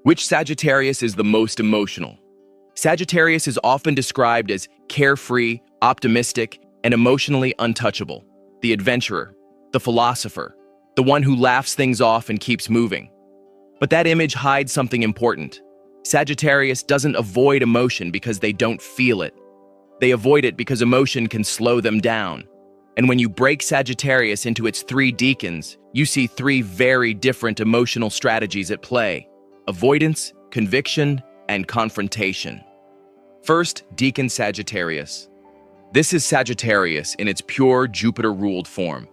Which Sagittarius is the most emotional? Sagittarius is often described as carefree, optimistic, and emotionally untouchable. The adventurer, the philosopher, the one who laughs things off and keeps moving. But that image hides something important. Sagittarius doesn't avoid emotion because they don't feel it. They avoid it because emotion can slow them down. And when you break Sagittarius into its three decans, you see three very different emotional strategies at play: avoidance, conviction, and confrontation. First, decan Sagittarius. This is Sagittarius in its pure Jupiter-ruled form.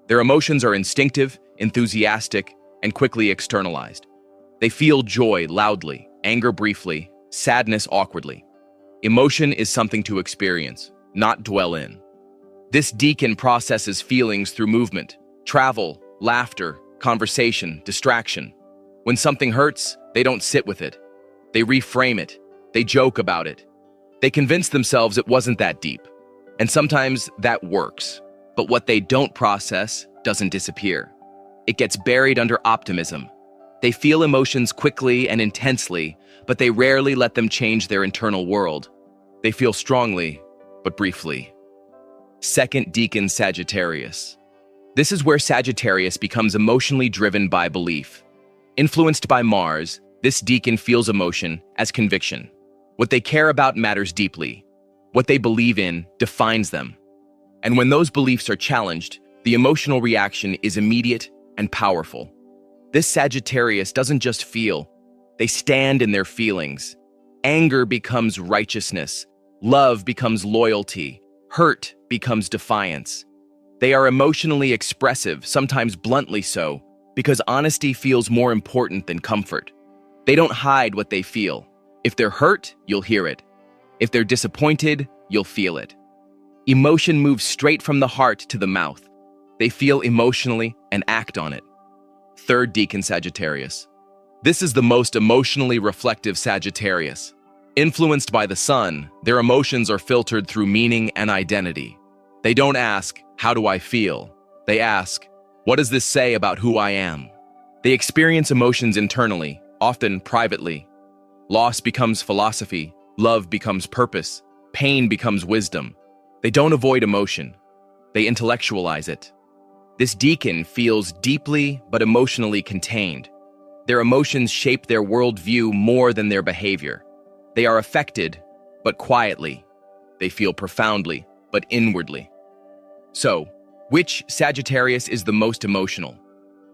Their emotions are instinctive, enthusiastic, and quickly externalized. They feel joy loudly, anger briefly, sadness awkwardly. Emotion is something to experience, not dwell in. This decan processes feelings through movement, travel, laughter, conversation, distraction. When something hurts, they don't sit with it. They reframe it. They joke about it. They convince themselves it wasn't that deep. And sometimes that works. But what they don't process doesn't disappear. It gets buried under optimism. They feel emotions quickly and intensely, but they rarely let them change their internal world. They feel strongly, but briefly. Second, decan Sagittarius. This is where Sagittarius becomes emotionally driven by belief. Influenced by Mars, this decan feels emotion as conviction. What they care about matters deeply. What they believe in defines them. And when those beliefs are challenged, the emotional reaction is immediate and powerful. This Sagittarius doesn't just feel, they stand in their feelings. Anger becomes righteousness. Love becomes loyalty. Hurt becomes defiance. They are emotionally expressive, sometimes bluntly so, because honesty feels more important than comfort. They don't hide what they feel. If they're hurt, you'll hear it. If they're disappointed, you'll feel it. Emotion moves straight from the heart to the mouth. They feel emotionally and act on it. Third, decan Sagittarius. This is the most emotionally reflective Sagittarius. Influenced by the sun, their emotions are filtered through meaning and identity. They don't ask, "How do I feel?" They ask, "What does this say about who I am?" They experience emotions internally, often privately. Loss becomes philosophy, love becomes purpose, pain becomes wisdom. They don't avoid emotion. They intellectualize it. This decan feels deeply but emotionally contained. Their emotions shape their worldview more than their behavior. They are affected, but quietly. They feel profoundly, but inwardly. So, which Sagittarius is the most emotional?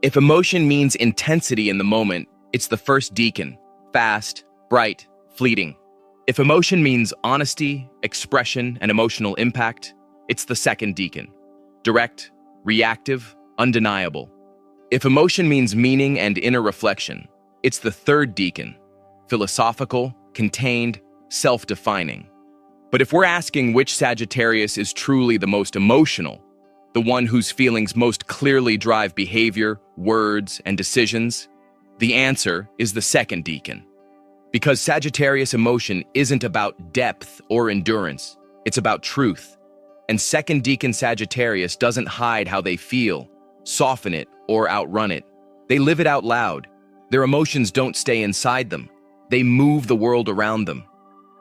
If emotion means intensity in the moment, it's the first decan, fast, bright, fleeting. If emotion means honesty, expression, and emotional impact, it's the second decan, direct, reactive, undeniable. If emotion means meaning and inner reflection, it's the third decan, philosophical, contained, self-defining. But if we're asking which Sagittarius is truly the most emotional, the one whose feelings most clearly drive behavior, words, and decisions, the answer is the second decan. Because Sagittarius emotion isn't about depth or endurance, it's about truth. And second decan Sagittarius doesn't hide how they feel, soften it, or outrun it. They live it out loud. Their emotions don't stay inside them. They move the world around them.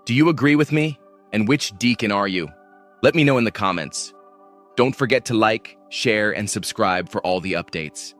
Do you agree with me? And which decan are you? Let me know in the comments. Don't forget to like, share, and subscribe for all the updates.